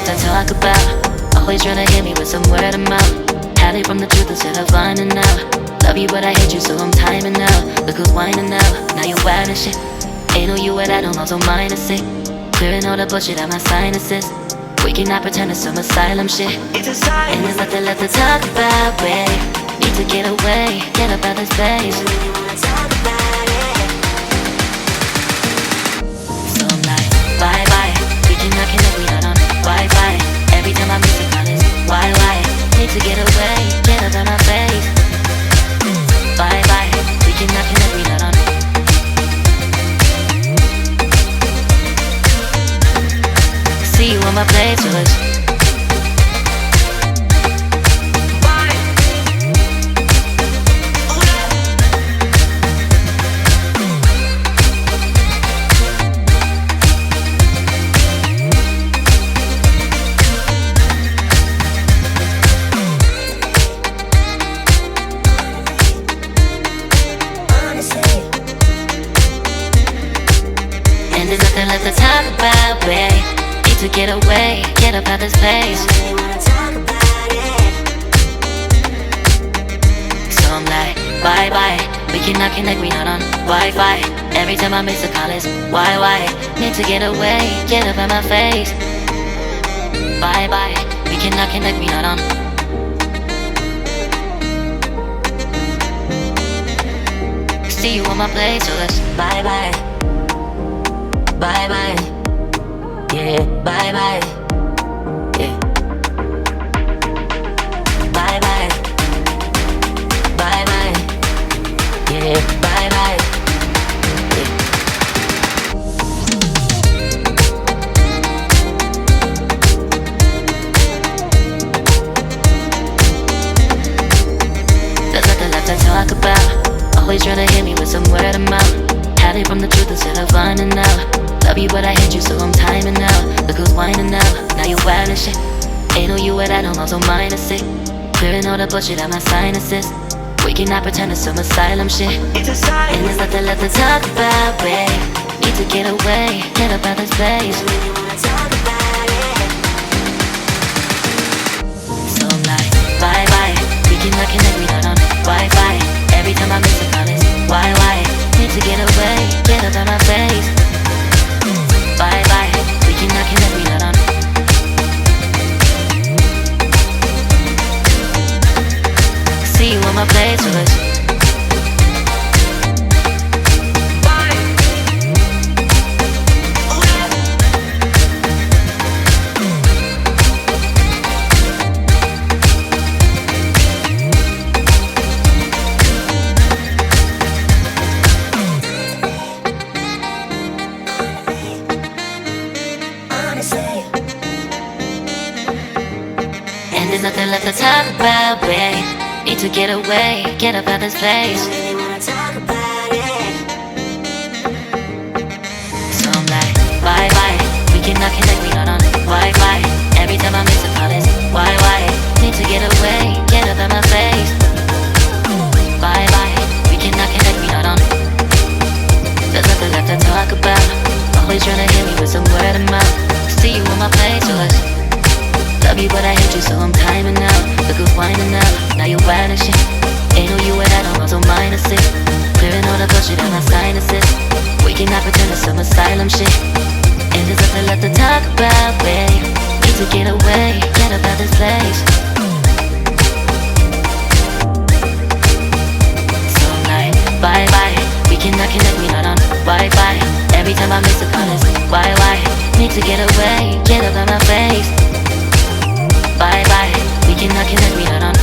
lot to talk about. Always trying to hit me with some word of mouth. Hide from the truth instead of finding out. Love you but I hate you so I'm timing out. Look who's whining now, now you wild and shit. Ain't no you at I don't also minus it. Clearing all the bullshit out my sinuses. We cannot pretend it's some asylum shit. It's a sign. And there's nothing left to talk about, babe. Need to get away, get up out this place. So I'm like, bye bye. We cannot connect, we not on Wi-Fi. Every time I miss a call it's why? Need to get away, get up out my face. Bye bye. We cannot connect, we not on. See you on my playlist. And there's nothing left to talk about, babe. Need to get away, get up out this place. So I'm like, bye bye. We cannot connect, we not on Wi-Fi. Every time I miss a call it's why? Need to get away, get up out my face. Bye bye. We cannot connect, we not on. See you on my playlist. Bye bye. Bye bye. Yeah, bye bye. Yeah. Bye bye. Bye bye. Yeah, bye bye. Yeah. There's nothing left to talk about. Always trying to hit me with some word of mouth. Hide from the truth instead of finding out. Love you but I hate you so I'm timing out. Look who's whining now, now you wild and shit. Ain't no you at I don't also minus it. Clearing all the bullshit out my sinuses. We cannot pretend it's some asylum shit. It's a sign. And there's nothing left to talk about, babe. Need to get away, get up out this place. So I'm like, bye bye. We cannot connect, we not on Wi-Fi. Every time I miss a call it's why? Need to get away, get up out my face. Bye bye, we cannot connect, we not on. See you on my playlist. And there's nothing left to talk about, babe. Need to get away, get up out this place. So I'm like, bye bye. We cannot connect, we not on Wi-Fi. Every time I miss a call it's why? Need to get away, get up out my face. Bye bye. We cannot connect, we not on. There's nothing left to talk about. Always trying to hit me with some word of mouth. See you on my playlist. Love you but I hate you so I'm timing out. Look who's whining now, now you wild and shit. Ain't no you at I don't also minus it. Clearing all the bullshit out my sinuses. We cannot pretend it's some asylum shit. And there's nothing left to talk about, babe. Need to get away, get up out this place. So I'm like, bye bye. We cannot connect, we not on Wi-Fi. Every time I miss a call it's why? Need to get away, get up out my face. Bye bye, we cannot connect, we not on.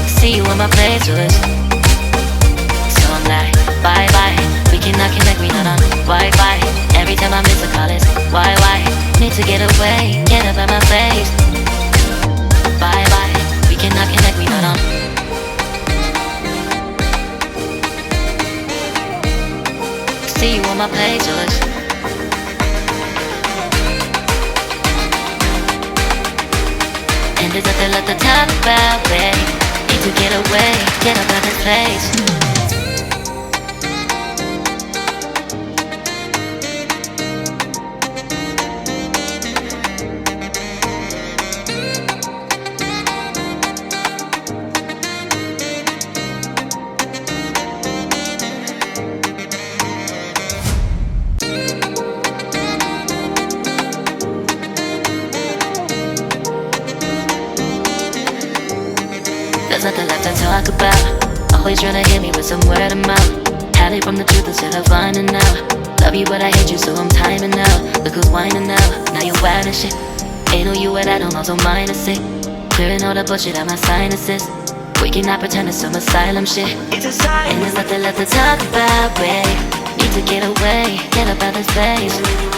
See you on my playlist. So I'm like, bye bye. We cannot connect, we not on Wi-Fi. Every time I miss a call it's why? Need to get away, get up out my face. Bye bye, we cannot connect, we not on. See you on my playlist. And there's nothing left to talk about, babe. Need to get away, get up out this place. there's nothing left to talk about. Always trying to hit me with some word of mouth. Hide it from the truth instead of finding out. Love you but I hate you so I'm timing out. Look who's whining now, now you're wild and shit. Ain't no you at I don't also minus it. Clearing all the bullshit out my sinuses. We cannot pretend it's some asylum shit. And there's nothing left to talk about, babe. Need to get away, get up out this place.